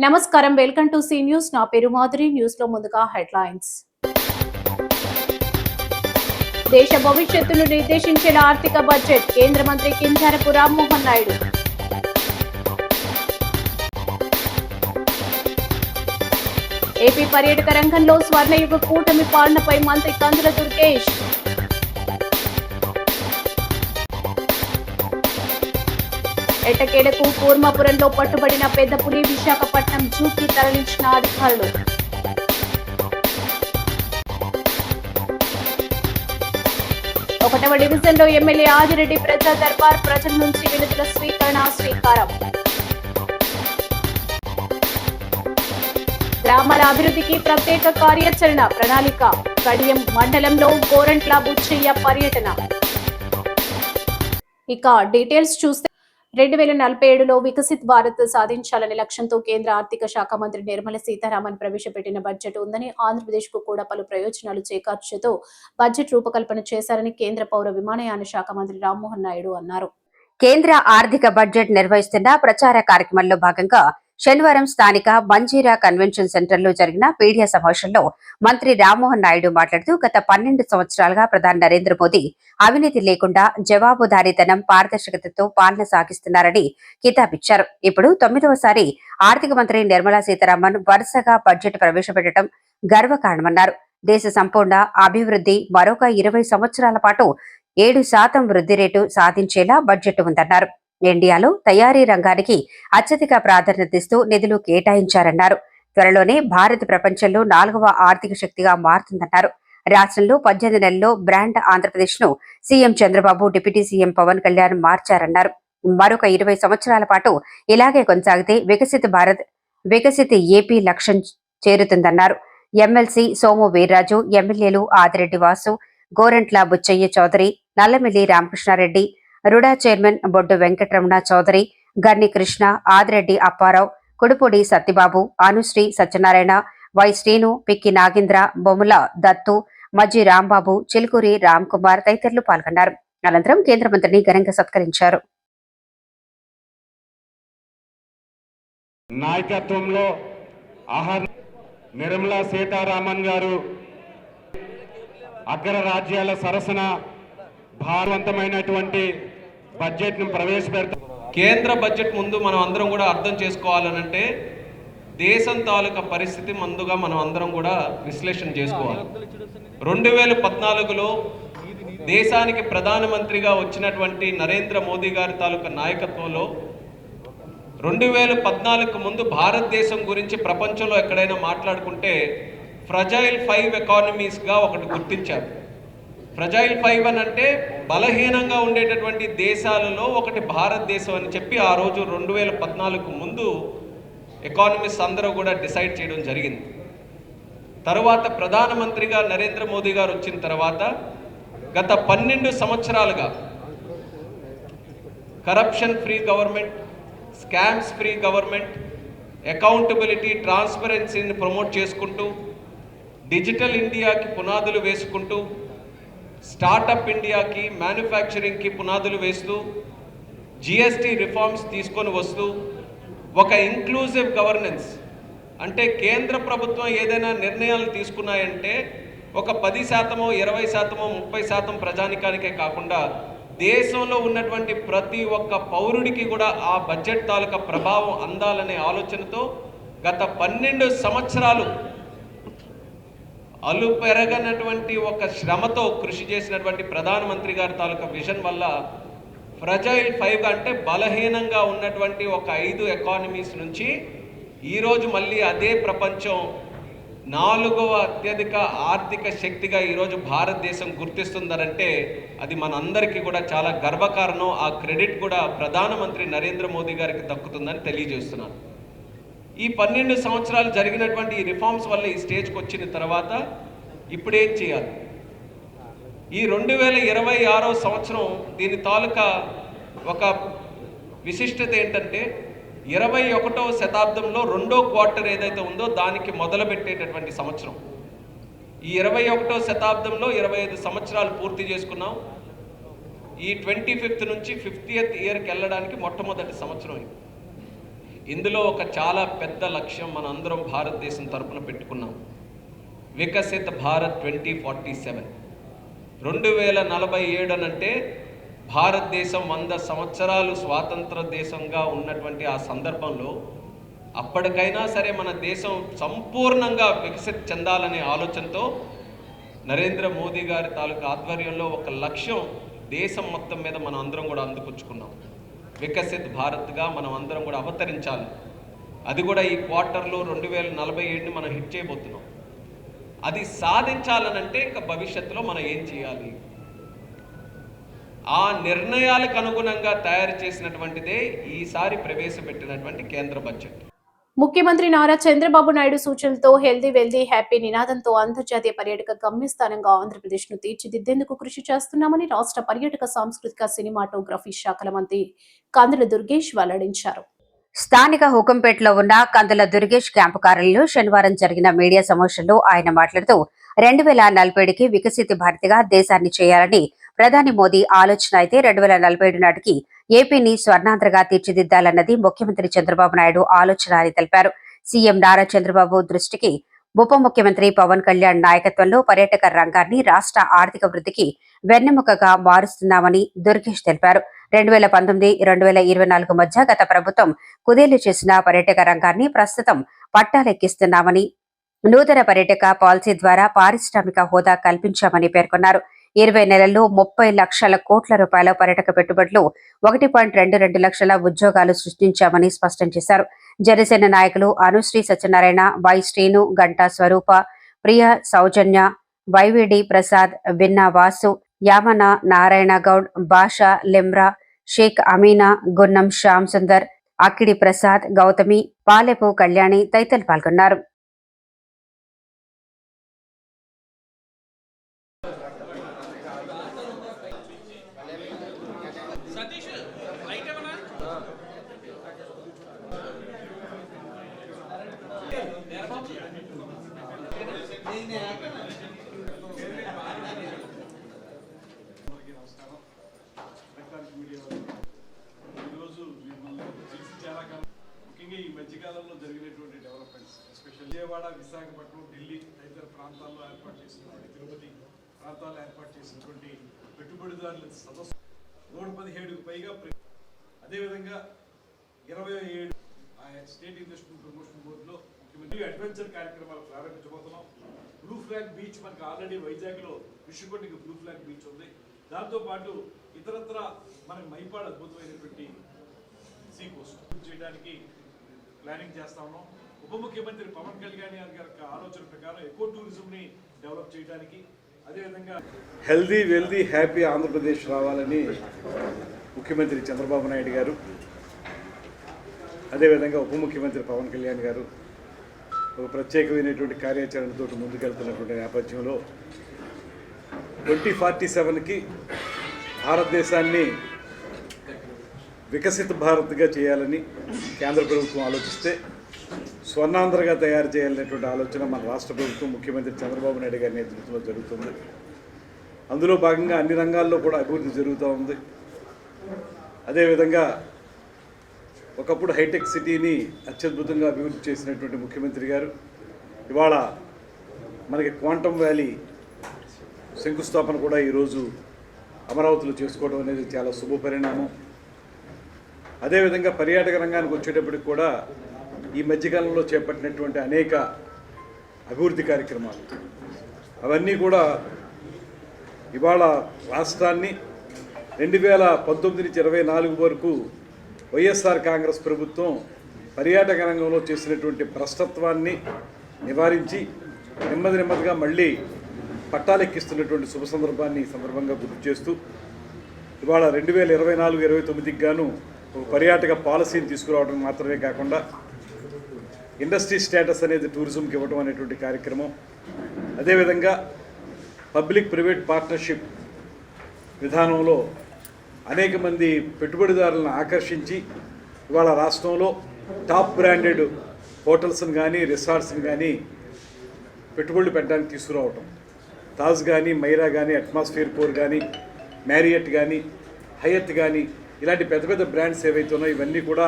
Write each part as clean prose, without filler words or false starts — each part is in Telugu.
నమస్కారం, వెల్కమ్ టు సి న్యూస్. నా పేరు మాధురి. న్యూస్ లో ముందుగా హెడ్లైన్స్. దేశ భవిష్యత్తును నిర్దేశించిన ఆర్థిక బడ్జెట్ కేంద్ర మంత్రి కింజరాపు రామ్మోహన్ నాయుడు. ఏపీ పర్యాటక రంగంలో స్వర్ణయుగ కూటమి పాలనపై మంత్రి కందుల దుర్గేష్. ఎట్టకేలకు కూర్మాపురంలో పట్టుబడిన పెద్ద పులి విశాఖపట్నం జూకి తరలించిన అధికారులు. ఒకటవ డివిజన్లో ఎమ్మెల్యే ఆదిరెడ్డి ప్రజా దర్బార్, ప్రజల నుంచి వినతుల స్వీకరణ శ్రీకారం. గ్రామాల అభివృద్ధికి ప్రత్యేక కార్యాచరణ ప్రణాళిక. కడియం మండలంలో గోరంట్ల బుచ్చయ్య పర్యటన. ఇక డీటెయిల్స్ చూస్తే 2047లో వికసిత్ భారత్ సాధించాలనే లక్ష్యంతో కేంద్ర ఆర్థిక శాఖ మంత్రి నిర్మలా సీతారామన్ ప్రవేశపెట్టిన బడ్జెట్ ఉందని, ఆంధ్రప్రదేశ్ కు కూడా పలు ప్రయోజనాలు చేకూర్చుతూ బడ్జెట్ రూపకల్పన చేశారని కేంద్ర పౌర విమానయాన శాఖ మంత్రి రామ్మోహన్ నాయుడు అన్నారు. కేంద్ర ఆర్థిక బడ్జెట్ నిర్వహిస్తున్న ప్రచార కార్యక్రమంలో భాగంగా శనివారం స్థానిక మంజీరా కన్వెన్షన్ సెంటర్ లో జరిగిన మీడియా సమావేశంలో మంత్రి రామ్మోహన్ నాయుడు మాట్లాడుతూ గత 12 సంవత్సరాలుగా ప్రధాని నరేంద్ర మోదీ అవినీతి లేకుండా జవాబుదారీతనం, పారదర్శకతతో పాలన సాగిస్తున్నారని కితాబిచ్చారు. ఇప్పుడు 9వసారి ఆర్థిక మంత్రి నిర్మలా సీతారామన్ వరుసగా బడ్జెట్ ప్రవేశపెట్టడం గర్వకారణమన్నారు. దేశ సంపూర్ణ అభివృద్ధి మరొక 20 సంవత్సరాల పాటు 7% వృద్ధి రేటు సాధించేలా బడ్జెట్ ఉందన్నారు. ఇండియాలో తయారీ రంగానికి అత్యధిక ప్రాధాన్యతనిస్తూ నిధులు కేటాయించారన్నారు. త్వరలోనే భారత్ ప్రపంచంలో 4వ ఆర్థిక శక్తిగా మారుతుందన్నారు. రాష్ట్రంలో 18 నెలల్లో బ్రాండ్ ఆంధ్రప్రదేశ్ ను CM Chandrababu, deputy CM Pawan Kalyan మార్చారన్నారు. మరొక 20 సంవత్సరాల పాటు ఇలాగే కొనసాగితే వికసిత భారత్, వికసిత ఏపీ లక్ష్యం చేరుతుందన్నారు. ఎమ్మెల్సీ సోము వీర్రాజు, ఎమ్మెల్యేలు Adireddy Vasu, Gorantla Butchaiah Chowdary, Nallamilli Ramakrishna Reddy, RUDA chairman Boddu Venkataramana Chowdary, Garni Krishna, Adireddy Apparao, Kudupudi Satyababu, Anusri Satyanarayana, Y Srinu, Pikki Nagendra, Bommala Dattu, మజ్జి రాంబాబు, చిలుకూరి రామ్ కుమార్ తదితరులు పాల్గొన్నారు. అనంతరం కేంద్ర మంత్రిని ఘనంగా సత్కరించారు. నాయకత్వంలో నిర్మలా సీతారామన్ గారు అగ్ర రాజ్యాల సరసన భారవంతమైనటువంటి బడ్జెట్ ను ప్రవేశపెడతారు. కేంద్ర బడ్జెట్ ముందు మనం అందరం కూడా అర్థం చేసుకోవాలనంటే దేశం తాలూకా పరిస్థితి ముందుగా మనం అందరం కూడా విశ్లేషణ చేసుకోవాలి. 2014లో దేశానికి ప్రధానమంత్రిగా వచ్చినటువంటి నరేంద్ర మోదీ గారి తాలూకా నాయకత్వంలో 2014కు ముందు భారతదేశం గురించి ప్రపంచంలో ఎక్కడైనా మాట్లాడుకుంటే ఫ్రజైల్ 5 ఎకానమీస్గా ఒకటి గుర్తించారు. ఫ్రజైల్ 5 అని అంటే బలహీనంగా ఉండేటటువంటి దేశాలలో ఒకటి భారతదేశం అని చెప్పి ఆ రోజు 2014కు ముందు ఎకానమిస్ట్ అందరూ కూడా డిసైడ్ చేయడం జరిగింది. తరువాత ప్రధానమంత్రిగా నరేంద్ర మోదీ గారు వచ్చిన తర్వాత గత 12 సంవత్సరాలుగా corruption free government, scams free government, accountability, ట్రాన్స్పరెన్సీని ప్రమోట్ చేసుకుంటూ, డిజిటల్ ఇండియాకి పునాదులు వేసుకుంటూ, స్టార్టప్ ఇండియాకి, మ్యానుఫ్యాక్చరింగ్కి పునాదులు వేస్తూ, జిఎస్టీ రిఫార్మ్స్ తీసుకొని వస్తూ, ఒక ఇంక్లూజివ్ గవర్నెన్స్ అంటే కేంద్ర ప్రభుత్వం ఏదైనా నిర్ణయాలు తీసుకున్నాయంటే ఒక 10%, 20%, 30% ప్రజానికానికే కాకుండా దేశంలో ఉన్నటువంటి ప్రతి ఒక్క పౌరుడికి కూడా ఆ బడ్జెట్ తాలూకా ప్రభావం అందాలనే ఆలోచనతో గత 12 సంవత్సరాలు అలుపెరగనటువంటి ఒక శ్రమతో కృషి చేసినటువంటి ప్రధానమంత్రి గారి తాలూకా విజన్ వల్ల ఫ్రజైల్ 5 అంటే బలహీనంగా ఉన్నటువంటి ఒక 5 ఎకానమీస్ నుంచి ఈరోజు మళ్ళీ అదే ప్రపంచం 4వ అత్యధిక ఆర్థిక శక్తిగా ఈరోజు భారతదేశం గుర్తిస్తుందనంటే అది మనందరికీ కూడా చాలా గర్వకారణం. ఆ క్రెడిట్ కూడా ప్రధానమంత్రి నరేంద్ర మోదీ గారికి దక్కుతుందని తెలియజేస్తున్నాను. ఈ 12 సంవత్సరాలు జరిగినటువంటి ఈ రిఫార్మ్స్ వల్ల ఈ స్టేజ్కి వచ్చిన తర్వాత ఇప్పుడేం చేయాలి? ఈ 2026వ సంవత్సరం దీని తాలూకా ఒక విశిష్టత ఏంటంటే 21వ శతాబ్దంలో 2వ క్వార్టర్ ఏదైతే ఉందో దానికి మొదలుపెట్టేటటువంటి సంవత్సరం. ఈ 21వ శతాబ్దంలో 25 సంవత్సరాలు పూర్తి చేసుకున్నాం. ఈ 25th నుంచి 50th ఇయర్కి వెళ్ళడానికి మొట్టమొదటి సంవత్సరం ఇది. ఇందులో ఒక చాలా పెద్ద లక్ష్యం మన అందరం భారతదేశం తరపున పెట్టుకున్నాం. వికసిత్ భారత్ 2047. 2047 అంటే భారతదేశం 100 సంవత్సరాలు స్వాతంత్ర దేశంగా ఉన్నటువంటి ఆ సందర్భంలో అప్పటికైనా సరే మన దేశం సంపూర్ణంగా వికసిత్ చెందాలనే ఆలోచనతో నరేంద్ర మోదీ గారి తాలూకా ఆధ్వర్యంలో ఒక లక్ష్యం దేశం మొత్తం మీద మనం అందరం కూడా అందుపుచ్చుకున్నాం. వికసిత్ భారత్గా మనం అందరం కూడా అవతరించాలి. అది కూడా ఈ క్వార్టర్లో 2047ని మనం హిట్ చేయబోతున్నాం. అది సాధించాలనంటే ఇక భవిష్యత్తులో మనం ఏం చేయాలి, ఆ నిర్ణయాలకు అనుగుణంగా తయారు చేసినటువంటిదే ఈసారి ప్రవేశపెట్టినటువంటి కేంద్ర బడ్జెట్. ముఖ్యమంత్రి నారా చంద్రబాబు నాయుడు సూచనలతో హెల్దీ వెల్దీ హ్యాపీ నినాదంతో అంతర్జాతీయ పర్యాటక గమ్యస్థానంగా ఆంధ్రప్రదేశ్ ను తీర్చిదిద్దేందుకు కృషి చేస్తున్నామని రాష్ట్ర పర్యాటక సాంస్కృతిక సినిమాటోగ్రఫీ శాఖల మంత్రి కందుల దుర్గేష్ వెల్లడించారు. స్థానిక హుకుంపేటలో ఉన్న కందుల దుర్గేష్ క్యాంపు కార్యాలయంలో శనివారం జరిగిన మీడియా సమావేశంలో ఆయన మాట్లాడుతూ 2047కి వికసిత భారత్గా దేశాన్ని చేయాలని ప్రధాని మోదీ ఆలోచన అయితే 2047 నాటికి ఏపీని స్వర్ణాంధ్రగా తీర్చిదిద్దాలన్నది ముఖ్యమంత్రి చంద్రబాబు నాయుడు ఆలోచన అని తెలిపారు. సీఎం నారా చంద్రబాబు దృష్టికి ఉప ముఖ్యమంత్రి పవన్ కళ్యాణ్ నాయకత్వంలో పర్యాటక రంగాన్ని రాష్ట్ర ఆర్థిక వృద్ధికి వెన్నెముకగా మారుస్తున్నామని దుర్గేష్ తెలిపారు. 2019-2024 మధ్య గత ప్రభుత్వం కుదేలు చేసిన పర్యాటక రంగాన్ని ప్రస్తుతం పట్టాలెక్కిస్తున్నామని, నూతన పర్యాటక పాలసీ ద్వారా పారిశ్రామిక హోదా కల్పించామని పేర్కొన్నారు. 20 నెలల్లో 30 లక్షల కోట్ల రూపాయల పర్యాటక పెట్టుబడులు, 1.22 లక్షల ఉద్యోగాలు సృష్టించామని స్పష్టం చేశారు. జనసేన నాయకులు అనుశ్రీ సత్యనారాయణ, వై శ్రీను, గంటా స్వరూప, ప్రియ సౌజన్య, వైవిడి ప్రసాద్, విన్నా వాసు, యామన నారాయణ గౌడ్, భాషా లిమ్రా, షేక్ అమీనా, గున్నం శ్యామ్ సుందర్, అక్కిడి ప్రసాద్, గౌతమి, పాలెపు కళ్యాణి తదితరులు పాల్గొన్నారు. ముఖ్యంగా ఈ మధ్యకాలంలో జరిగినటువంటి డెవలప్మెంట్స్, ఎస్పెషల్ విజయవాడ, విశాఖపట్నం, ఢిల్లీ తదితర ప్రాంతాల్లో ఏర్పాటు చేసినటువంటి, తిరుపతి ప్రాంతాల్లో ఏర్పాటు చేసినటువంటి పెట్టుబడిదారుల సదస్సు 117కు పైగా, అదేవిధంగా 27 స్టేట్ ఇన్వెస్ట్మెంట్ ప్రమోషన్ బోర్డులో ముఖ్యమంత్రి అడ్వెంచర్ కార్యక్రమాలు ప్రారంభించబోతున్నాం. బ్లూ ఫ్లాగ్ బీచ్ మనకు ఆల్రెడీ వైజాగ్లో విషుకొండకి బ్లూ ఫ్లాగ్ బీచ్ ఉంది. దాంతోపాటు ఇతరత్ర మనకి మైపాడు అద్భుతమైనటువంటి సీ కోస్ట్ చేయడానికి ప్లానింగ్ చేస్తా ఉన్నాం. ఉప ముఖ్యమంత్రి పవన్ కళ్యాణ్ గారి ఆలోచన ప్రకారం ఎకో టూరిజంని డెవలప్ చేయడానికి, అదేవిధంగా హెల్దీ వెల్దీ హ్యాపీ ఆంధ్రప్రదేశ్ రావాలని ముఖ్యమంత్రి చంద్రబాబు నాయుడు గారు, అదేవిధంగా ఉప ముఖ్యమంత్రి పవన్ కళ్యాణ్ గారు ఒక ప్రత్యేకమైనటువంటి కార్యాచరణతో ముందుకెళ్తున్నటువంటి నేపథ్యంలో 2047కి భారతదేశాన్ని వికసిత భారత్గా చేయాలని కేంద్ర ప్రభుత్వం ఆలోచిస్తే స్వర్ణాంధ్రగా తయారు చేయాలనేటువంటి ఆలోచన మన రాష్ట్ర ప్రభుత్వం ముఖ్యమంత్రి చంద్రబాబు నాయుడు గారి నేతృత్వంలో జరుగుతుంది. అందులో భాగంగా అన్ని రంగాల్లో కూడా అభివృద్ధి జరుగుతూ ఉంది. అదేవిధంగా ఒకప్పుడు హైటెక్ సిటీని అత్యద్భుతంగా అభివృద్ధి చేసినటువంటి ముఖ్యమంత్రి గారు ఇవాళ మనకి క్వాంటమ్ వ్యాలీ శంకుస్థాపన కూడా ఈరోజు అమరావతిలో చేసుకోవడం అనేది చాలా శుభ పరిణామం. అదేవిధంగా పర్యాటక రంగానికి వచ్చేటప్పటికి కూడా ఈ మధ్యకాలంలో చేపట్టినటువంటి అనేక అభివృద్ధి కార్యక్రమాలు అవన్నీ కూడా ఇవాళ రాష్ట్రాన్ని 2019-24 వరకు వైఎస్ఆర్ కాంగ్రెస్ ప్రభుత్వం పర్యాటక రంగంలో చేసినటువంటి భ్రష్టత్వాన్ని నివారించి నెమ్మదిగా మళ్ళీ పట్టాలెక్కిస్తున్నటువంటి శుభ సందర్భాన్ని ఈ సందర్భంగా గుర్తు చేస్తూ ఇవాళ 2024-29కి గాను ఒక పర్యాటక పాలసీని తీసుకురావడం మాత్రమే కాకుండా ఇండస్ట్రీ స్టేటస్ అనేది టూరిజంకి ఇవ్వడం అనేటువంటి కార్యక్రమం, అదేవిధంగా పబ్లిక్ ప్రైవేట్ పార్ట్నర్షిప్ విధానంలో అనేక మంది పెట్టుబడిదారులను ఆకర్షించి ఇవాళ రాష్ట్రంలో టాప్ బ్రాండెడ్ హోటల్స్ని కానీ రిసార్ట్స్ని కానీ పెట్టుబడులు పెట్టడానికి తీసుకురావటం. తాజ్ కానీ, మైరా కానీ, అట్మాస్ఫియర్ 4 కానీ, మ్యారియట్ కానీ, హయత్ కానీ ఇలాంటి పెద్ద పెద్ద బ్రాండ్స్ ఏవైతే ఉన్నాయో ఇవన్నీ కూడా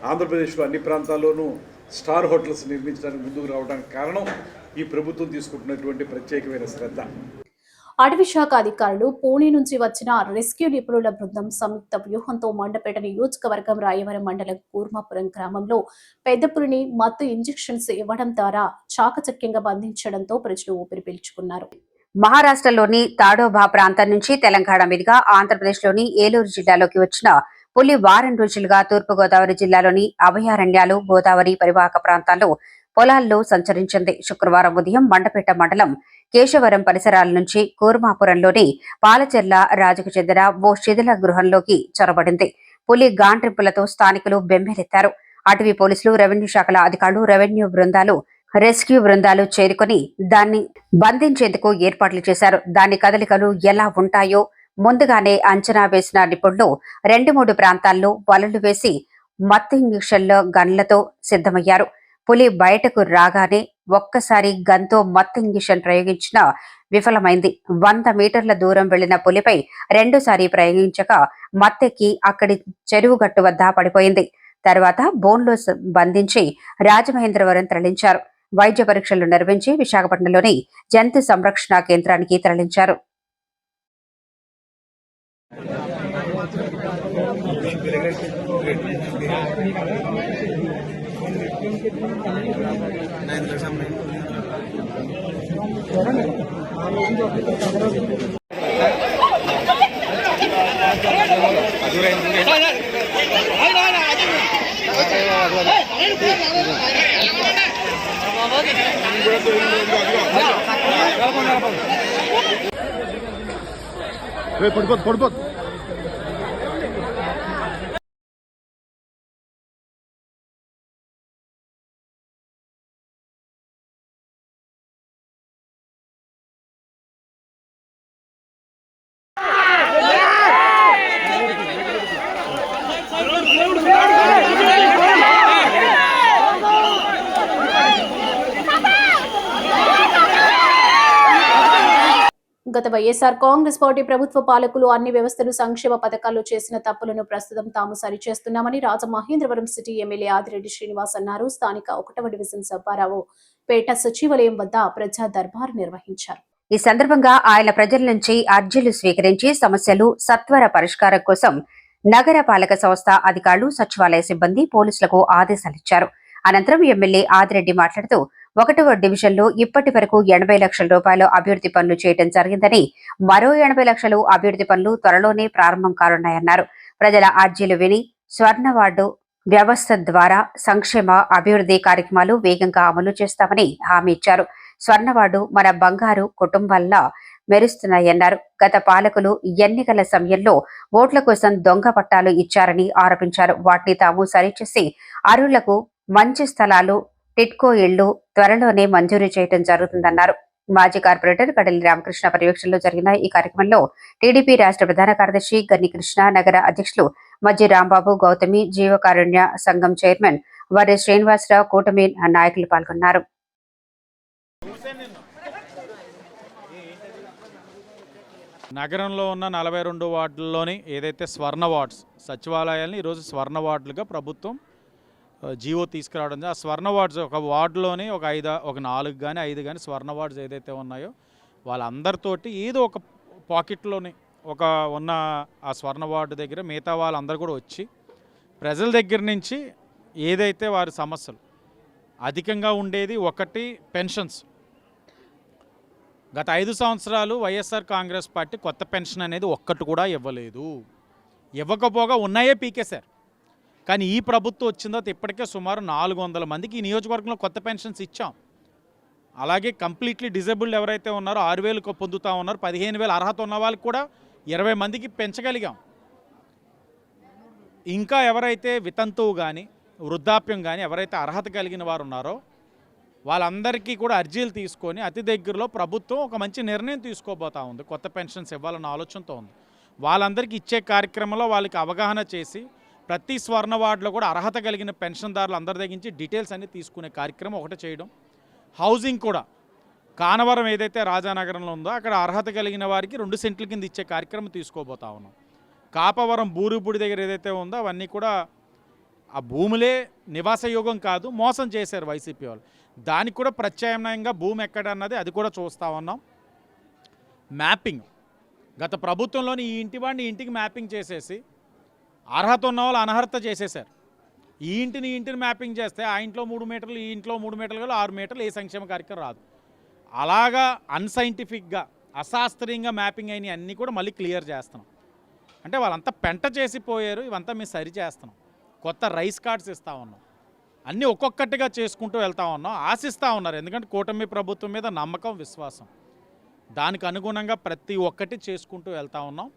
ఆంధ్రప్రదేశ్లో అన్ని ప్రాంతాల్లోనూ స్టార్ హోటల్స్ నిర్మించడానికి ముందుకు రావడానికి కారణం ఈ ప్రభుత్వం తీసుకుంటున్నటువంటి ప్రత్యేకమైన శ్రద్ధ. అటవీ శాఖ అధికారులు పూణే నుంచి వచ్చిన రెస్క్యూ నిపుణుల బృందం సంయుక్త వ్యూహంతో మండపేట నియోజకవర్గం రాయవరం మండలం కూర్మాపురం గ్రామంలో పెద్ద పులిని మత్తు ఇంజెక్షన్స్ ఇవ్వడం ద్వారా చాకచక్యంగా బంధించడంతో ప్రజలు ఊపిరి పీల్చుకున్నారు. మహారాష్ట్రలోని తాడోబా ప్రాంతం నుంచి తెలంగాణ మీదుగా ఆంధ్రప్రదేశ్లోని ఏలూరు జిల్లాలోకి వచ్చిన పులి వారం రోజులుగా తూర్పుగోదావరి జిల్లాలోని అభయారణ్యాలు, గోదావరి పరివాహక ప్రాంతాల్లో పొలాల్లో సంచరించింది. శుక్రవారం ఉదయం మండపేట మండలం కేశవరం పరిసరాల నుంచి కూర్మాపురంలోని పాలచెర్ల రాజుకు చెందిన ఓ శిథిల గృహంలోకి చొరబడింది. పులి గాండ్రింపులతో స్థానికులు బెంబేలెత్తారు. అటవీ పోలీసులు, రెవెన్యూ శాఖల అధికారులు, రెవెన్యూ బృందాలు, రెస్క్యూ బృందాలు చేరుకుని దాన్ని బంధించేందుకు ఏర్పాట్లు చేశారు. దాని కదలికలు ఎలా ఉంటాయో ముందుగానే అంచనా వేసిన నిపుణులు 2-3 ప్రాంతాల్లో వలలు వేసి మత్తు ఇంజెక్షన్ల గన్లతో సిద్ధమయ్యారు. పులి బయటకు రాగానే ఒక్కసారి గన్తో మత్తు ఇంజెక్షన్ ప్రయోగించినా విఫలమైంది. 100 మీటర్ల దూరం వెళ్లిన పులిపై 2సారి ప్రయోగించక మత్తెక్కి అక్కడి చెరువుగట్టు వద్ద పడిపోయింది. తర్వాత బోన్లో బంధించి రాజమహేంద్రవరం తరలించారు. వైద్య పరీక్షలు నిర్వహించి విశాఖపట్నంలోని జంతు సంరక్షణ కేంద్రానికి తరలించారు. పడిపోదు గత వైఎస్ఆర్ కాంగ్రెస్ పార్టీ ప్రభుత్వ పాలకులు అన్ని వ్యవస్థలు, సంక్షేమ పథకాల్లో చేసిన తప్పులను ప్రస్తుతం తాము సరిచేస్తున్నామని రాజమహేంద్రవరం సిటీ ఎమ్మెల్యే ఆదిరెడ్డి శ్రీనివాస్ అన్నారు. స్థానిక 1వ డివిజన్ సబ్బారావు పేట సచివాలయం వద్ద ప్రజా దర్బార్ నిర్వహించారు. ఈ సందర్భంగా ఆయన ప్రజల నుంచి అర్జీలు స్వీకరించి సమస్యలు సత్వర పరిష్కారం కోసం నగర పాలక సంస్థ అధికారులు, సచివాలయ సిబ్బంది, పోలీసులకు ఆదేశాలిచ్చారు. అనంతరం ఎమ్మెల్యే ఆదిరెడ్డి మాట్లాడుతూ 1వ డివిజన్లో ఇప్పటి వరకు 80 లక్షల రూపాయల అభివృద్ధి పనులు చేయడం జరిగిందని, మరో 80 లక్షలు అభివృద్ధి పనులు త్వరలోనే ప్రారంభం కానున్నాయన్నారు. ప్రజల అర్జీలు విని స్వర్ణ వార్డు వ్యవస్థ ద్వారా సంక్షేమ అభివృద్ధి కార్యక్రమాలు వేగంగా అమలు చేస్తామని హామీ ఇచ్చారు. స్వర్ణవార్డు మన బంగారు కుటుంబాల్లా మెరుస్తున్నాయన్నారు. గత పాలకులు ఎన్నికల సమయంలో ఓట్ల కోసం దొంగ పట్టాలు ఇచ్చారని ఆరోపించారు. వాటిని తాము సరిచేసి అర్హులకు మంచి స్థలాలు, టిట్కో ఇళ్లు త్వరలోనే మంజూరు చేయడం జరుగుతుందన్నారు. మాజీ కార్పొరేటర్ కడలి రామకృష్ణ పర్యవేక్షణలో జరిగిన ఈ కార్యక్రమంలో టీడీపీ రాష్ట్ర ప్రధాన కార్యదర్శి గన్ని కృష్ణ, నగర అధ్యక్షులు మజ్జి రాంబాబు, గౌతమి, జీవకారుణ్య సంఘం చైర్మన్ వరి శ్రీనివాసరావు, కూటమి నాయకులు పాల్గొన్నారు. నగరంలో ఉన్న 42 వార్డుల్లోని ఏదైతే స్వర్ణ వార్డ్స్ సచివాలయాల్ని ఈరోజు స్వర్ణ వార్డులుగా ప్రభుత్వం జీవో తీసుకురావడం. ఆ స్వర్ణ వార్డ్స్ ఒక వార్డులోని ఒక 4 కానీ 5 కానీ స్వర్ణ వార్డ్స్ ఏదైతే ఉన్నాయో వాళ్ళందరితోటి ఏదో ఒక పాకెట్లోని ఒక ఉన్న ఆ స్వర్ణ వార్డు దగ్గర మిగతా వాళ్ళందరూ కూడా వచ్చి ప్రజల దగ్గర నుంచి ఏదైతే వారి సమస్యలు అధికంగా ఉండేది ఒకటి పెన్షన్స్. గత 5 సంవత్సరాలు వైఎస్ఆర్ కాంగ్రెస్ పార్టీ కొత్త పెన్షన్ అనేది ఒక్కటి కూడా ఇవ్వలేదు. ఇవ్వకపోగా ఉన్నాయే పీకేశారు. కానీ ఈ ప్రభుత్వం వచ్చిన తర్వాత ఇప్పటికే సుమారు 400 మందికి ఈ నియోజకవర్గంలో కొత్త పెన్షన్స్ ఇచ్చాం. అలాగే కంప్లీట్లీ డిజేబుల్డ్ ఎవరైతే ఉన్నారో 6,000 పొందుతూ ఉన్నారు. 15,000 అర్హత ఉన్న వాళ్ళకి కూడా 20 మందికి పెంచగలిగాం. ఇంకా ఎవరైతే వితంతువు కానీ వృద్ధాప్యం కానీ ఎవరైతే అర్హత కలిగిన వారు ఉన్నారో వాళ్ళందరికీ కూడా అర్జీలు తీసుకొని అతి దగ్గరలో ప్రభుత్వం ఒక మంచి నిర్ణయం తీసుకోబోతా ఉంది. కొత్త పెన్షన్స్ ఇవ్వాలన్న ఆలోచనతో ఉంది. వాళ్ళందరికీ ఇచ్చే కార్యక్రమంలో వాళ్ళకి అవగాహన చేసి ప్రతి స్వర్ణ వార్డులో కూడా అర్హత కలిగిన పెన్షన్దారులు అందరి దగ్గర నుంచి డీటెయిల్స్ అన్ని తీసుకునే కార్యక్రమం ఒకటి చేయడం. హౌసింగ్ కూడా కానవరం ఏదైతే రాజానగరంలో ఉందో అక్కడ అర్హత కలిగిన వారికి 2 సెంట్ల కింద ఇచ్చే కార్యక్రమం తీసుకోబోతా ఉన్నాం. కాపవరం బూరుగుపూడి దగ్గర ఏదైతే ఉందో అవన్నీ కూడా ఆ భూములే నివాసయోగం కాదు, మోసం చేశారు వైసీపీ వాళ్ళు. దానికి కూడా ప్రత్యామ్నాయంగా భూమి ఎక్కడన్నది అది కూడా చూస్తూ ఉన్నాం. మ్యాపింగ్ గత ప్రభుత్వంలోని ఈ ఇంటి వాడిని ఇంటికి మ్యాపింగ్ చేసేసి అర్హత ఉన్న వాళ్ళు అనర్హత చేసేశారు. ఈ ఇంటిని మ్యాపింగ్ చేస్తే ఆ ఇంట్లో 3 మీటర్లు, ఈ ఇంట్లో 3 మీటర్లు కాదు 6 మీటర్లు, ఏ సంక్షేమ కార్యక్రమం రాదు. అలాగా అన్సైంటిఫిక్గా అశాస్త్రీయంగా మ్యాపింగ్ అయినవి అన్నీ కూడా మళ్ళీ క్లియర్ చేస్తున్నాం. అంటే వాళ్ళంతా పెంట చేసిపోయారు, ఇవంతా మేము సరి చేస్తున్నాం. కొత్త రైస్ కార్డ్స్ ఇస్తూ ఉన్నాం, అన్నీ ఒక్కొక్కటిగా చేసుకుంటూ వెళ్తూ ఉన్నాం. ఆశిస్తూ ఉన్నారు, ఎందుకంటే కూటమి ప్రభుత్వం మీద నమ్మకం, విశ్వాసం. దానికి అనుగుణంగా ప్రతి ఒక్కటి చేసుకుంటూ వెళ్తూ ఉన్నాం,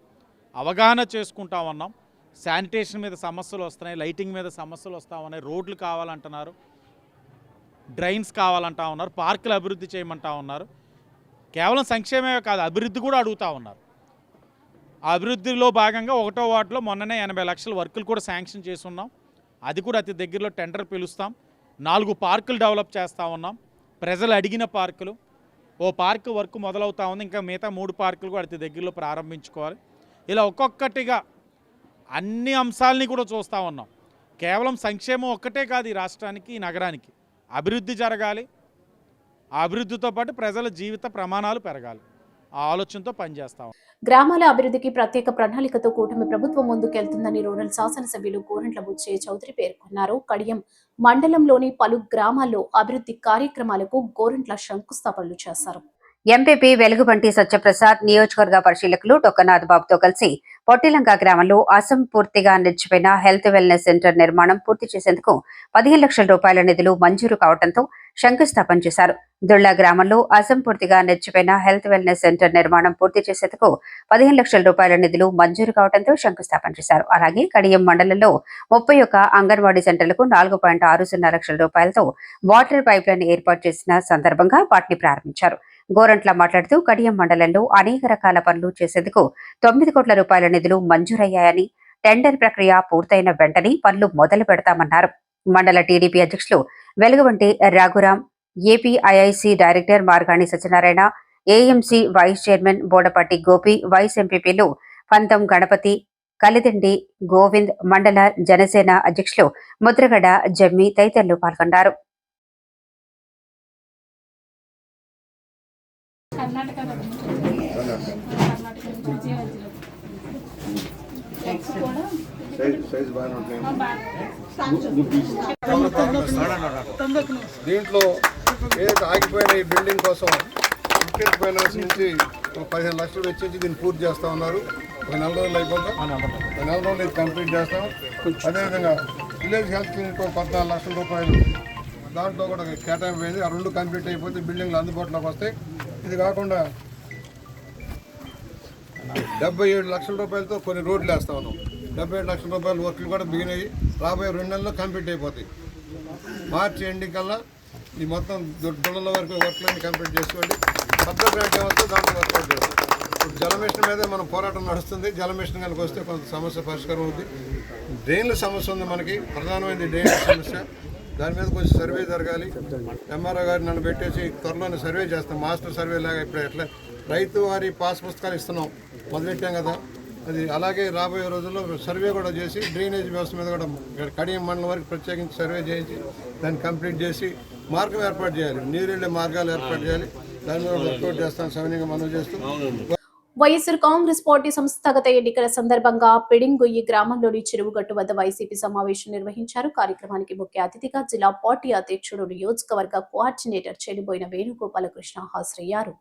అవగాహన చేసుకుంటూ ఉన్నాం. శానిటేషన్ మీద సమస్యలు వస్తున్నాయి, లైటింగ్ మీద సమస్యలు వస్తూ ఉన్నాయి, రోడ్లు కావాలంటున్నారు, డ్రైన్స్ కావాలంటా ఉన్నారు, పార్కులు అభివృద్ధి చేయమంటా ఉన్నారు. కేవలం సంక్షేమమే కాదు, అభివృద్ధి కూడా అడుగుతూ ఉన్నారు. ఆ అభివృద్ధిలో భాగంగా 1వ వార్డులో మొన్ననే 80 లక్షల వర్కులు కూడా శాంక్షన్ చేసి ఉన్నాం. అది కూడా అతి దగ్గరలో టెండర్ పిలుస్తాం. 4 పార్కులు డెవలప్ చేస్తూ ఉన్నాం, ప్రజలు అడిగిన పార్కులు. ఓ పార్కు వర్క్ మొదలవుతూ ఉంది, ఇంకా మిగతా 3 పార్కులు కూడా అతి దగ్గరలో ప్రారంభించుకోవాలి. ఇలా ఒక్కొక్కటిగా అన్ని అంశాలని కూడా చూస్తూ ఉన్నాం. కేవలం సంక్షేమం ఒక్కటే కాదు, ఈ రాష్ట్రానికి, ఈ నగరానికి అభివృద్ధి జరగాలి. ఆ అభివృద్ధితో పాటు ప్రజల జీవిత ప్రమాణాలు పెరగాలి. ఆ ఆలోచనతో పనిచేస్తాం. గ్రామాల అభివృద్ధికి ప్రత్యేక ప్రణాళికతో కూటమి ప్రభుత్వం ముందుకెళ్తుందని రూరల్ శాసనసభ్యులు గోరంట్ల బుచ్చయ్య చౌదరి పేర్కొన్నారు. కడియం మండలంలోని పలు గ్రామాల్లో అభివృద్ధి కార్యక్రమాలకు గోరంట్ల శంకుస్థాపనలు చేశారు. ఎంపీపీ వెలుగుబంటి సత్యప్రసాద్ నియోజకవర్గ పరిశీలకులు డొక్కనాథ్ బాబుతో కలిసి పొట్టిలంక గ్రామంలో అసంపూర్తిగా నిలిచిపోయిన హెల్త్ వెల్నెస్ సెంటర్ నిర్మాణం పూర్తి చేసేందుకు 15 లక్షల రూపాయల నిధులు మంజూరు కావడంతో శంకుస్థాపన చేశారు. దుళ్ల గ్రామంలో అసంపూర్తిగా నిలిచిపోయిన హెల్త్ వెల్నెస్ సెంటర్ నిర్మాణం పూర్తి చేసేందుకు 15 లక్షల రూపాయల నిధులు మంజూరు కావడంతో శంకుస్థాపన చేశారు. అలాగే కడియం మండలంలో 31 అంగన్వాడీ సెంటర్లకు 4.60 లక్షల రూపాయలతో వాటర్ పైప్ లైన్ ఏర్పాటు చేసిన సందర్భంగా వాటిని ప్రారంభించారు. గోరంట్ల మాట్లాడుతూ కడియం మండలంలో అనేక రకాల పనులు చేసేందుకు 9 కోట్ల రూపాయల నిధులు మంజూరయ్యాయని, టెండర్ ప్రక్రియ పూర్తయిన వెంటనే పనులు మొదలు పెడతామన్నారు. మండల టీడీపీ అధ్యక్షులు Velugubanti Raghuram, APIIC director Margani Satyanarayana, AMC vice chairman Bodapati Gopi, vice ఎంపీపీలు పంతం గణపతి, కలిదిండి గోవింద్, మండల జనసేన అధ్యక్షులు ముద్రగడ జమ్మి తదితరులు పాల్గొన్నారు. దీంట్లో ఏదైతే ఆగిపోయిన ఈ బిల్డింగ్ కోసం ఫిఫ్టీన్త్ ఫైనాన్స్ నుంచి 15 లక్షలు వెచ్చించి దీన్ని పూర్తి చేస్తా ఉన్నారు. ఒక 4 రోజులు అయిపోతాం, 4 రోజులు ఇది కంప్లీట్ చేస్తాం. అదేవిధంగా విలేజ్ హెల్త్ ఇంకో 14 లక్షల రూపాయలు దాంట్లో కూడా కేటాయింపు అయింది. ఆ 2 కంప్లీట్ అయిపోతే బిల్డింగ్లు అందుబాటులోకి వస్తాయి. ఇది కాకుండా 77 లక్షల రూపాయలతో కొన్ని రోడ్లు వేస్తా ఉన్నాం. 77 లక్షల రూపాయల వర్క్లు కూడా బిగినాయి. రాబోయే 2 నెలల్లో కంప్లీట్ అయిపోతాయి. మార్చి ఎండింగ్ కల్లా ఈ మొత్తం దొడ్డల వరకు వర్క్లన్నీ కంప్లీట్ చేసుకోండి. పెద్ద గ్రాంట్ ఏమొస్తే దాంట్లో వర్కౌట్ చేస్తాం. ఇప్పుడు జల మిషన్ మీదే మనం పోరాటం నడుస్తుంది. జల మిషన్ కనుక వస్తే కొంత సమస్య పరిష్కారం అవుతుంది. డ్రైన్ల సమస్య ఉంది మనకి, ప్రధానమైనది డ్రైన్ల సమస్య. దాని మీద కొంచెం సర్వే జరగాలి. ఎంఆర్ఓ గారిని నన్ను పెట్టేసి త్వరలోనే సర్వే చేస్తాం. మాస్టర్ సర్వే లాగా ఇప్పుడు ఎట్లా రైతు వారి పాస్ పుస్తకాలు ఇస్తున్నాం, మొదలెట్టాం కదా. అది అలాగే రాబోయే రోజుల్లో సర్వే కూడా చేసి డ్రైనేజ్ వ్యవస్థ మీద కూడా కడియం మండలం వరకు ప్రత్యేకించి సర్వే చేయించి దాన్ని కంప్లీట్ చేసి మార్గం ఏర్పాటు చేయాలి, నీరు వెళ్ళే మార్గాలు ఏర్పాటు చేయాలి. దాని మీద వర్కౌట్ చేస్తాను సవినీయంగా మనం చేస్తూ. వైఎస్ఆర్ కాంగ్రెస్ పార్టీ సంస్థాగత ఎన్నికల సందర్భంగా పిడింగొయ్యి గ్రామంలోని చెరువుగట్టు వద్ద వైసీపీ సమావేశం నిర్వహించారు. కార్యక్రమానికి ముఖ్య అతిథిగా జిల్లా పార్టీ అధ్యక్షుడు, నియోజకవర్గ కోఆర్డినేటర్ చెడిపోయిన వేణుగోపాలకృష్ణ హాజరయ్యారు.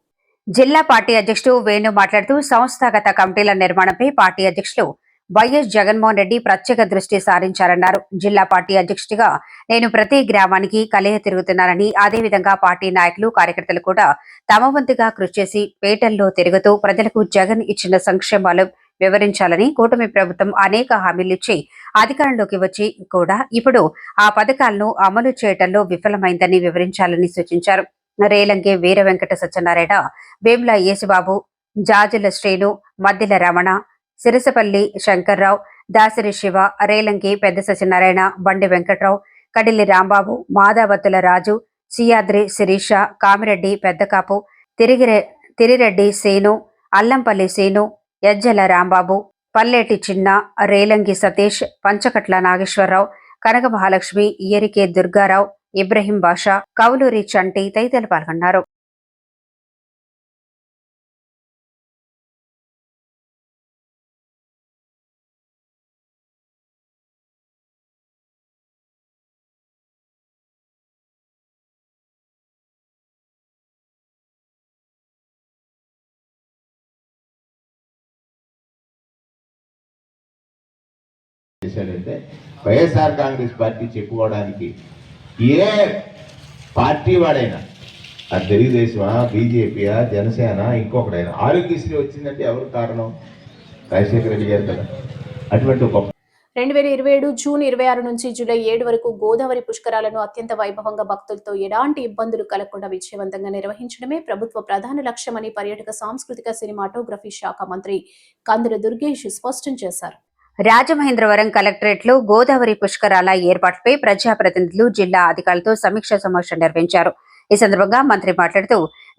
జిల్లా పార్టీ అధ్యక్షుడు వేణు మాట్లాడుతూ సంస్థాగత కమిటీల నిర్మాణంపై పార్టీ అధ్యక్షులు వైఎస్ జగన్మోహన్ రెడ్డి ప్రత్యేక దృష్టి సారించారన్నారు. జిల్లా పార్టీ అధ్యక్షుడిగా నేను ప్రతి గ్రామానికి కలియ తిరుగుతున్నానని, అదేవిధంగా పార్టీ నాయకులు, కార్యకర్తలు కూడా తమ వంతుగా కృషి చేసి పేటల్లో తిరుగుతూ ప్రజలకు జగన్ ఇచ్చిన సంక్షేమాలు వివరించాలని, కూటమి ప్రభుత్వం అనేక హామీలిచ్చి అధికారంలోకి వచ్చి కూడా ఇప్పుడు ఆ పథకాలను అమలు చేయడంలో విఫలమైందని వివరించాలని సూచించారు. రేలంగి వీర వెంకట సత్యనారాయణ, వేముల యేసుబాబు, జాజుల శ్రీను, మద్దిల రమణ, సిరసపల్లి శంకర్రావు, దాసరి శివ, రేలంగి పెద్ద సత్యనారాయణ, బండి వెంకట్రావు, కడిలి రాంబాబు, మాదావత్తుల రాజు, సియాద్రి శిరీష, కామిరెడ్డి పెద్దకాపు, తిరిరెడ్డి సీను, అల్లంపల్లి సీను, యజ్జల రాంబాబు, పల్లేటి చిన్న, రేలంగి సతీష్, పంచకట్ల నాగేశ్వరరావు, కనక మహాలక్ష్మి, ఇయరికే దుర్గారావు, ఇబ్రహీం బాషా, కౌలూరి చంటి తదితరులు పాల్గొన్నారు. చేశాడంటే వైఎస్ఆర్ కాంగ్రెస్ పార్టీ చెప్పుకోవడానికి ఏ పార్టీ వాడైనా, అది తెలుగుదేశమా, బీజేపీయా, జనసేన, ఇంకొకడైనా ఆరోగ్యశ్రీ వచ్చిందంటే ఎవరు కారణం? రాజశేఖర రెడ్డి గారు కదా. అటువంటి ఒక 2027 జూన్ 26 నుంచి జూలై 7 వరకు గోదావరి పుష్కరాలను అత్యంత వైభవంగా భక్తులతో ఎలాంటి ఇబ్బందులు కలగకుండా విజయవంతంగా నిర్వహించడమే ప్రభుత్వ ప్రధాన లక్ష్యమని పర్యాటక సాంస్కృతిక సినిమాటోగ్రఫీ శాఖ మంత్రి కందుల దుర్గేష్ స్పష్టం చేశారు. రాజమహేంద్రవరం కలెక్టరేట్లో గోదావరి పుష్కరాల ఏర్పాటుపై ప్రజాప్రతినిధులు, జిల్లా అధికారులతో సమీక్ష సమావేశం నిర్వహించారు. ఈ సందర్భంగా మంత్రి మాట్లాడుతూ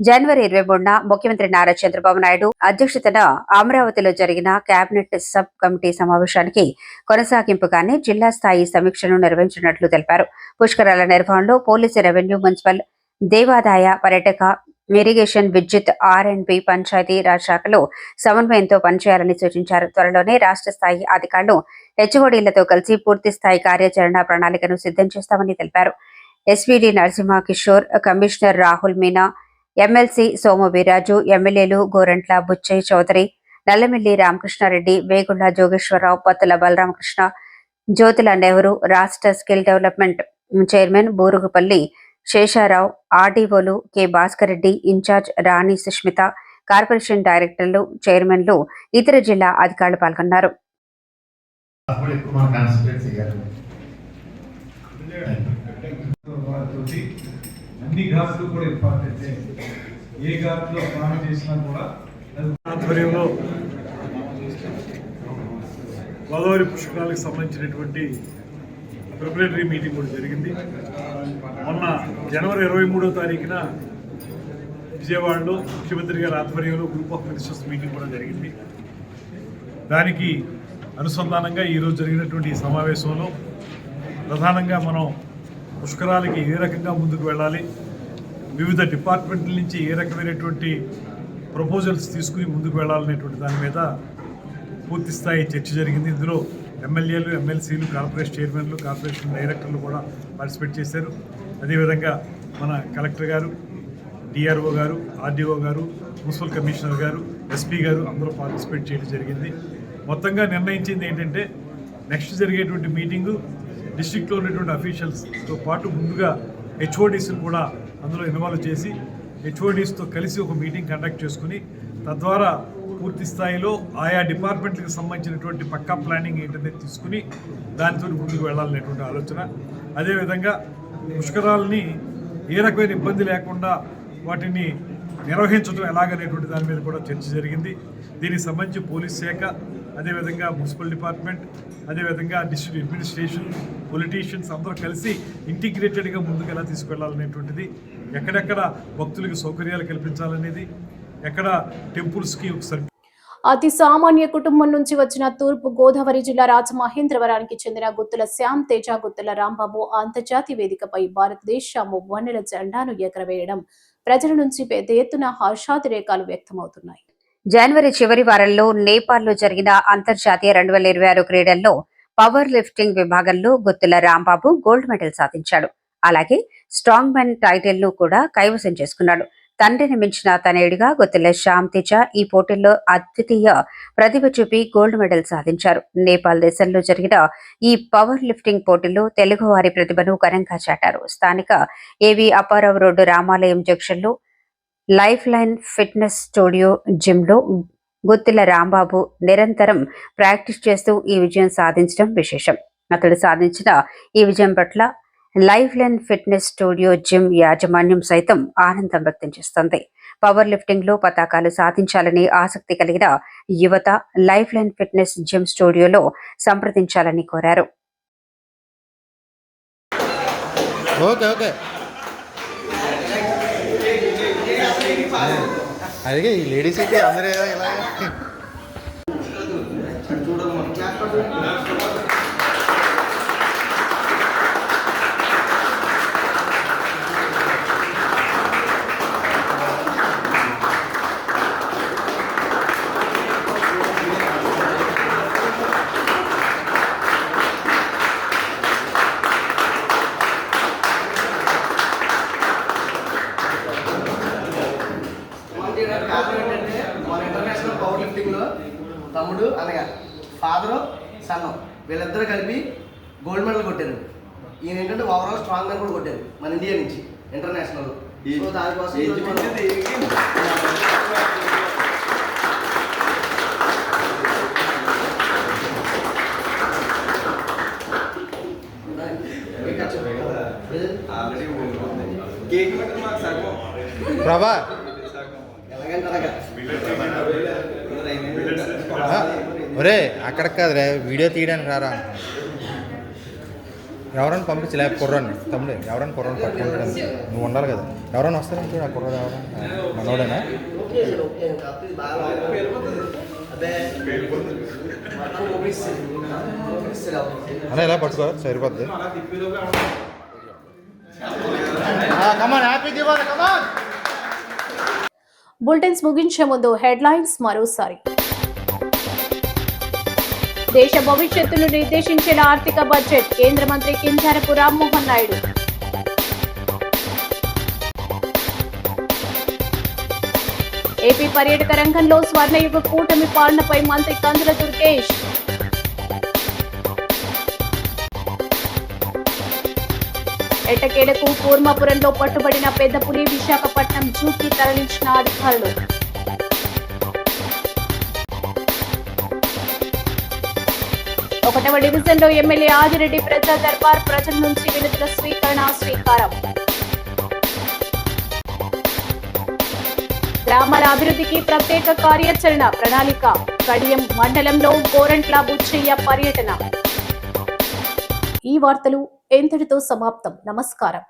జనవరి 23న ముఖ్యమంత్రి నారా చంద్రబాబు నాయుడు అధ్యక్షతన అమరావతిలో జరిగిన కేబినెట్ సబ్ కమిటీ సమావేశానికి కొనసాగింపుగానే జిల్లా స్థాయి సమీక్షను నిర్వహించినట్లు తెలిపారు. పుష్కరాల నిర్వహణలో పోలీసు, రెవెన్యూ, మున్సిపల్, దేవాదాయ, పర్యాటక, ఇరిగేషన్, విద్యుత్, R&B, పంచాయతీ రాజ్ శాఖలో సమన్వయంతో పనిచేయాలని సూచించారు. త్వరలోనే రాష్ట్ర స్థాయి అధికారులు హెచ్ఓడీలతో కలిసి పూర్తి స్థాయి కార్యాచరణ ప్రణాళికను సిద్ధం చేస్తామని తెలిపారు. ఎస్వీడీ నరసింహ కిషోర్, కమిషనర్ రాహుల్ మీనా, ఎమ్మెల్సీ సోము వీరాజు, ఎమ్మెల్యేలు గోరంట్ల బుచ్చయ్య చౌదరి, నల్లమిల్లి రామకృష్ణారెడ్డి, వేగుళ్ల జోగేశ్వరరావు, పత్తుల బలరామకృష్ణ, జ్యోతుల నెహ్రూ, రాష్ట్ర skill development chairman Burugupalli Sesharao, ఆర్డీఓలు K Bhaskar Reddy, in charge Rani Sushmita, corporation డైరెక్టర్లు, చైర్మన్లు, ఇతర జిల్లా అధికారులు పాల్గొన్నారు. అన్ని ఘాట్లు కూడా ఇంపార్టెంటే. ఏ ఘాట్లో స్నానం చేసినా కూడా ఆధ్వర్యంలో గోదావరి పుష్కరాలకు సంబంధించినటువంటి ప్రిపరేటరీ మీటింగ్ కూడా జరిగింది. మొన్న జనవరి 23వ తారీఖున విజయవాడలో ముఖ్యమంత్రి గారి ఆధ్వర్యంలో గ్రూప్ ఆఫ్ మినిస్టర్స్ మీటింగ్ కూడా జరిగింది. దానికి అనుసంధానంగా ఈరోజు జరిగినటువంటి ఈ సమావేశంలో ప్రధానంగా మనం పుష్కరాలకి ఏ రకంగా ముందుకు వెళ్ళాలి, వివిధ డిపార్ట్మెంట్ల నుంచి ఏ రకమైనటువంటి ప్రపోజల్స్ తీసుకుని ముందుకు వెళ్ళాలనేటువంటి దాని మీద పూర్తి స్థాయి చర్చ జరిగింది. ఇందులో ఎమ్మెల్యేలు, ఎమ్మెల్సీలు, కార్పొరేషన్ చైర్మన్లు, కార్పొరేషన్ డైరెక్టర్లు కూడా పార్టిసిపేట్ చేశారు. అదేవిధంగా మన కలెక్టర్ గారు, డిఆర్ఓ గారు, ఆర్డీఓ గారు, మున్సిపల్ కమిషనర్ గారు, ఎస్పీ గారు అందరూ పార్టిసిపేట్ చేయడం జరిగింది. మొత్తంగా నిర్ణయించింది ఏంటంటే నెక్స్ట్ జరిగేటువంటి మీటింగు డిస్ట్రిక్ట్లో ఉన్నటువంటి అఫీషియల్స్తో పాటు ముందుగా హెచ్ఓడీస్ని కూడా అందులో ఇన్వాల్వ్ చేసి హెచ్ఓడీస్తో కలిసి ఒక మీటింగ్ కండక్ట్ చేసుకుని తద్వారా పూర్తి స్థాయిలో ఆయా డిపార్ట్మెంట్లకు సంబంధించినటువంటి పక్కా ప్లానింగ్ ఏంటనేది తీసుకుని దానితో ముందుకు వెళ్ళాలనేటువంటి ఆలోచన. అదేవిధంగా పుష్కరాలని ఏ రకమైన ఇబ్బంది లేకుండా వాటిని నిర్వహించడం ఎలాగనేటువంటి దాని మీద కూడా చర్చ జరిగింది. దీనికి సంబంధించి పోలీస్ శాఖ, అదేవిధంగా మున్సిపల్ డిపార్ట్మెంట్, అదేవిధంగా డిస్ట్రిక్ట్ అడ్మినిస్ట్రేషన్, పొలిటీషియన్స్ అందరూ కలిసి ఇంటిగ్రేటెడ్గా ముందుకు ఎలా తీసుకెళ్లాలనేటువంటిది, ఎక్కడెక్కడ భక్తులకు సౌకర్యాలు కల్పించాలనేది, ఎక్కడ టెంపుల్స్కి ఒకసారి. అతి సామాన్య కుటుంబం నుంచి వచ్చిన తూర్పు గోదావరి జిల్లా రాజమహేంద్రవరానికి చెందిన గుత్తుల శ్యామ్ తేజ, గుత్తుల రాంబాబు అంతర్జాతీయ వేదికపై భారతదేశ మువ్వన్నెల జెండాను ఎగరవేయడం ప్రజల నుంచి పెద్ద ఎత్తున హర్షాతిరేకాలు వ్యక్తమవుతున్నాయి. జనవరి చివరి వారంలో నేపాల్లో జరిగిన అంతర్జాతీయ 2026 క్రీడల్లో పవర్ లిఫ్టింగ్ విభాగంలో గుత్తుల రాంబాబు గోల్డ్ మెడల్ సాధించాడు. అలాగే స్ట్రాంగ్ మెన్ టైటిల్ ను కూడా కైవసం చేసుకున్నాడు. తండ్రిని మించిన తనయుడిగా గుత్తుల శ్యామ్ తేజ ఈ పోటీల్లో అద్వితీయ ప్రతిభ చూపి గోల్డ్ మెడల్ సాధించారు. నేపాల్ దేశంలో జరిగిన ఈ పవర్ లిఫ్టింగ్ పోటీల్లో తెలుగువారి ప్రతిభను ఘనంగా చాటారు. స్థానిక ఏవి అప్పారావు రోడ్డు రామాలయం జంక్షన్లో లైఫ్ లైన్ ఫిట్నెస్ స్టూడియో జిమ్లో గుత్తుల రాంబాబు నిరంతరం ప్రాక్టీస్ చేస్తూ ఈ విజయం సాధించడం విశేషం. అతడు సాధించిన ఈ విజయం పట్ల life line fitness studio gym యాజమాన్యం సైతం ఆనందం వ్యక్తం చేస్తోంది. పవర్ లిఫ్టింగ్ లో పతాకాలు సాధించాలని ఆసక్తి కలిగిన యువత లైఫ్ లైన్ ఫిట్నెస్ జిమ్ స్టూడియోలో సంప్రదించాలని కోరారు. అదే ఈ లేడీస్ అయితే అందరూ ఇలా ఫాదరు సన్ను వీళ్ళిద్దరూ కలిపి గోల్డ్ మెడల్ కొట్టారు. ఈయన ఏంటంటే ఓవరాల్ స్ట్రాంగ్ మ్యాన్ కూడా కొట్టారు మన ఇండియా నుంచి ఇంటర్నేషనల్. సో దానికోసం ప్రభా ఒరే అక్కడికి కాదురే వీడియో తీయడానికి రారా. ఎవరైనా పంపించలే కుర్రాన్ని తమ్ముడు, ఎవరైనా కుర్రాన్ని పట్టుకుంటాను నువ్వు ఉండాలి కదా. ఎవరైనా వస్తారంటే ఆ కుర్రాడు ఎవరైనా మనోడేనా? అలా ఎలా పట్టుకో సరిపోద్ది. బులెటిన్స్ ముగించే ముందు హెడ్లైన్స్ మరోసారి. దేశ భవిష్యత్తును నిర్దేశించిన ఆర్థిక బడ్జెట్ కేంద్ర మంత్రి కింజారపు రామ్మోహన్ నాయుడు. ఏపీ పర్యాటక రంగంలో స్వర్ణయుగ కూటమి పాలనపై మంత్రి కందుల దుర్గేష్. ఎట్టకేలకు కూర్మాపురంలో పట్టుబడిన పెద్ద పులి విశాఖపట్నం జూకి తరలించిన అధికారులు. ఒకటవ డివిజన్లో ఎమ్మెల్యే ఆదిరెడ్డి ప్రజా దర్బార్ ప్రజల నుంచి వినతుల స్వీకరణ శ్రీకారం. గ్రామాల అభివృద్ధికి ప్రత్యేక కార్యాచరణ ప్రణాళిక. కడియం మండలంలో గోరంట్ల బుచ్చయ్య పర్యటన. ఈ వార్తలు ఎంతటితో సమాప్తం. నమస్కారం.